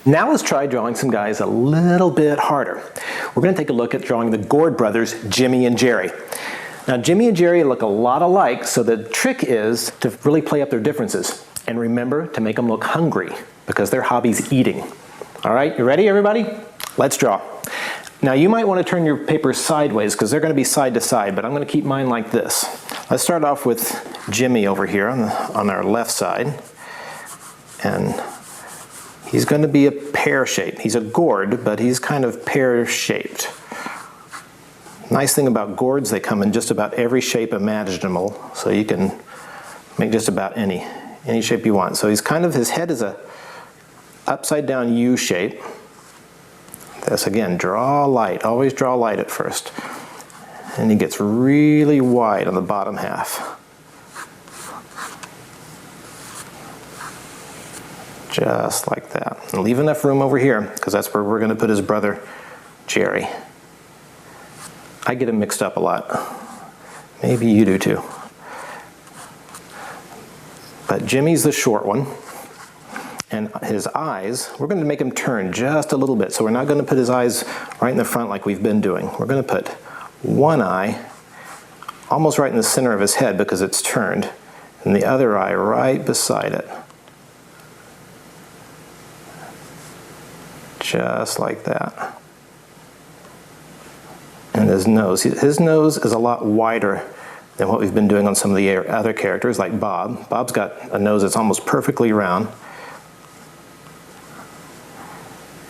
Now let's try drawing some guys a little bit harder. We're going to take a look at drawing the Gourd brothers, Jimmy and Jerry. Now Jimmy and Jerry look a lot alike, so the trick is to really play up their differences. And remember to make them look hungry, because their hobby's eating. All right, you ready everybody? Let's draw. Now you might want to turn your paper sideways because they're going to be side to side, but I'm going to keep mine like this. Let's start off with Jimmy over here on our left side. And he's going to be a pear shape. He's a gourd, but he's kind of pear shaped. Nice thing about gourds, they come in just about every shape imaginable, so you can make just about any shape you want. So he's kind of, his head is a upside down U shape. This again, draw light, always draw light at first. And he gets really wide on the bottom half. Just like that. And leave enough room over here, because that's where we're going to put his brother, Jerry. I get him mixed up a lot. Maybe you do too. But Jimmy's the short one. And his eyes, we're going to make him turn just a little bit. So we're not going to put his eyes right in the front like we've been doing. We're going to put one eye almost right in the center of his head because it's turned, and the other eye right beside it. Just like that. And his nose is a lot wider than what we've been doing on some of the other characters like Bob. Bob's got a nose that's almost perfectly round.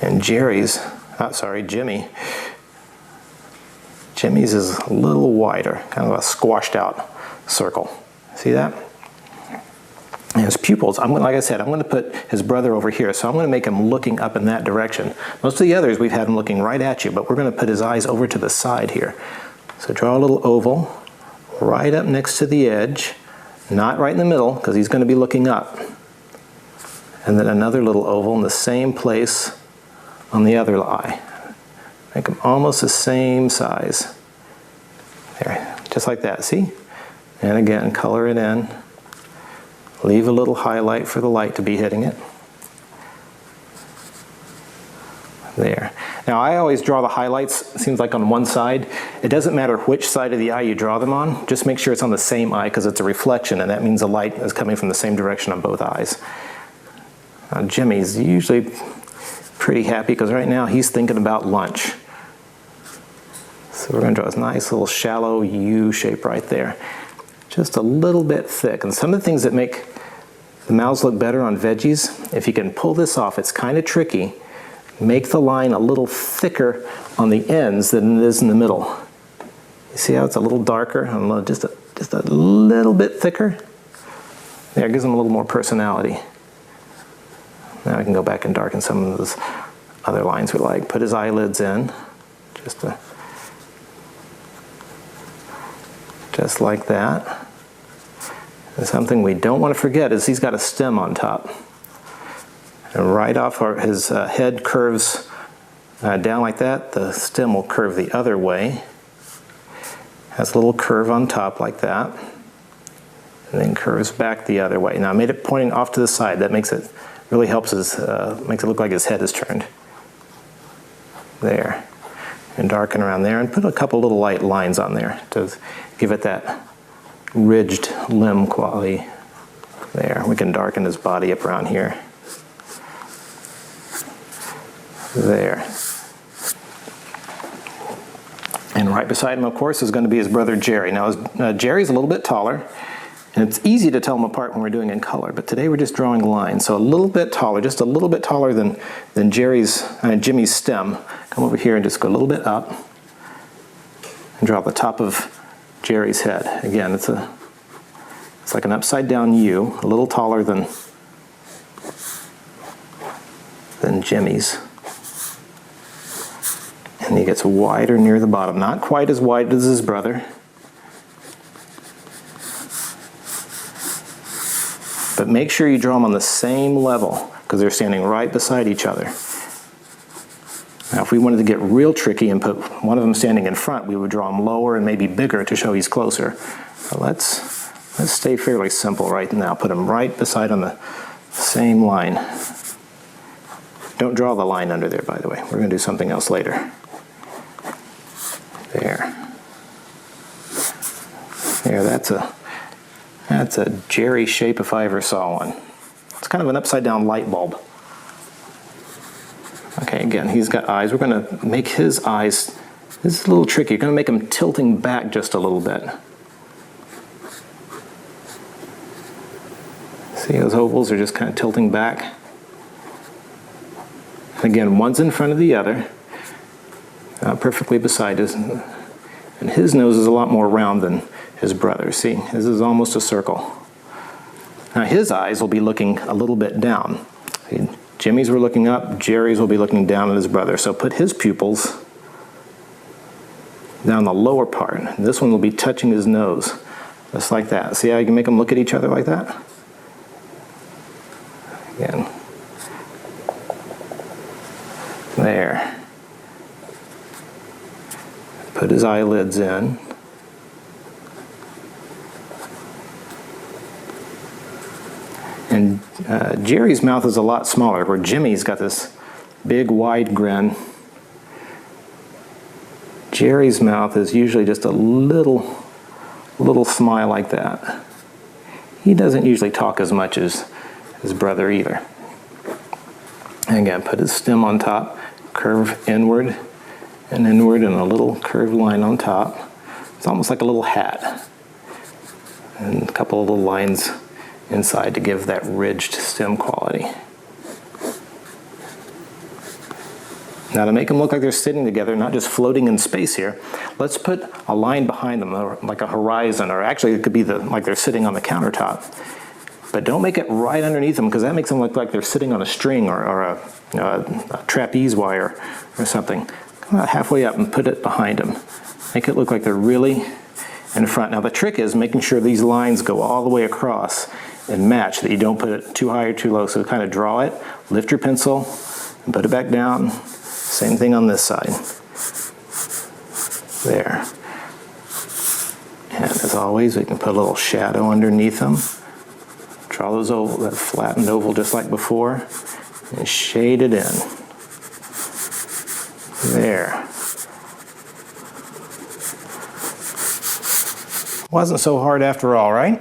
And Jimmy's is a little wider, kind of a squashed out circle. See that? And his pupils, like I said, I'm going to put his brother over here, so I'm going to make him looking up in that direction. Most of the others we've had him looking right at you, but we're going to put his eyes over to the side here. So draw a little oval right up next to the edge, not right in the middle because he's going to be looking up. And then another little oval in the same place on the other eye. Make them almost the same size. There, just like that, see? And again, color it in. Leave a little highlight for the light to be hitting it. There. Now I always draw the highlights, it seems like on one side. It doesn't matter which side of the eye you draw them on, just make sure it's on the same eye because it's a reflection and that means the light is coming from the same direction on both eyes. Now Jimmy's usually pretty happy because right now he's thinking about lunch. So we're going to draw this nice little shallow U shape right there. Just a little bit thick. And some of the things that make the mouths look better on veggies, if you can pull this off, it's kind of tricky. Make the line a little thicker on the ends than it is in the middle. You see how it's a little darker? Just a little bit thicker. There, it gives them a little more personality. Now I can go back and darken some of those other lines we like. Put his eyelids in, just like that. And something we don't want to forget is he's got a stem on top. And right off his head curves down like that, the stem will curve the other way. Has a little curve on top like that. And then curves back the other way. Now I made it pointing off to the side. That really helps makes it look like his head is turned. There. And darken around there and put a couple little light lines on there to give it that ridged limb quality. There. We can darken his body up around here. There. And right beside him, of course, is going to be his brother Jerry. Now, Jerry's a little bit taller, and it's easy to tell them apart when we're doing in color, but today we're just drawing lines. So a little bit taller, just a little bit taller than Jimmy's stem. Come over here and just go a little bit up and draw the top of Jerry's head. Again, it's like an upside down U, a little taller than Jimmy's. And he gets wider near the bottom, not quite as wide as his brother. But make sure you draw them on the same level because they're standing right beside each other. Now if we wanted to get real tricky and put one of them standing in front, we would draw him lower and maybe bigger to show he's closer. So let's stay fairly simple right now. Put him right beside on the same line. Don't draw the line under there, by the way. We're going to do something else later. There. There, that's a Jerry shape if I ever saw one. It's kind of an upside down light bulb. Okay, again, he's got eyes. We're going to make his eyes, this is a little tricky. You're going to make them tilting back just a little bit. See, those ovals are just kind of tilting back. Again, one's in front of the other, perfectly beside us. And his nose is a lot more round than his brother's. See, his is almost a circle. Now his eyes will be looking a little bit down. See, Jimmy's were looking up, Jerry's will be looking down at his brother. So put his pupils down the lower part. And this one will be touching his nose, just like that. See how you can make them look at each other like that? Again. There. Put his eyelids in. And Jerry's mouth is a lot smaller, where Jimmy's got this big wide grin. Jerry's mouth is usually just a little smile like that. He doesn't usually talk as much as his brother either. And again, put his stem on top, curve inward and inward, and a little curved line on top. It's almost like a little hat. And a couple of little lines inside to give that ridged stem quality. Now to make them look like they're sitting together, not just floating in space here, let's put a line behind them, like a horizon, or actually it could be like they're sitting on the countertop. But don't make it right underneath them, because that makes them look like they're sitting on a string or a trapeze wire or something. Come about halfway up and put it behind them. Make it look like they're really in front. Now the trick is making sure these lines go all the way across and match, that you don't put it too high or too low. So kind of draw it, lift your pencil, and put it back down. Same thing on this side. There. And as always, we can put a little shadow underneath them. Draw those oval, that flattened oval just like before, and shade it in. There. Wasn't so hard after all, right?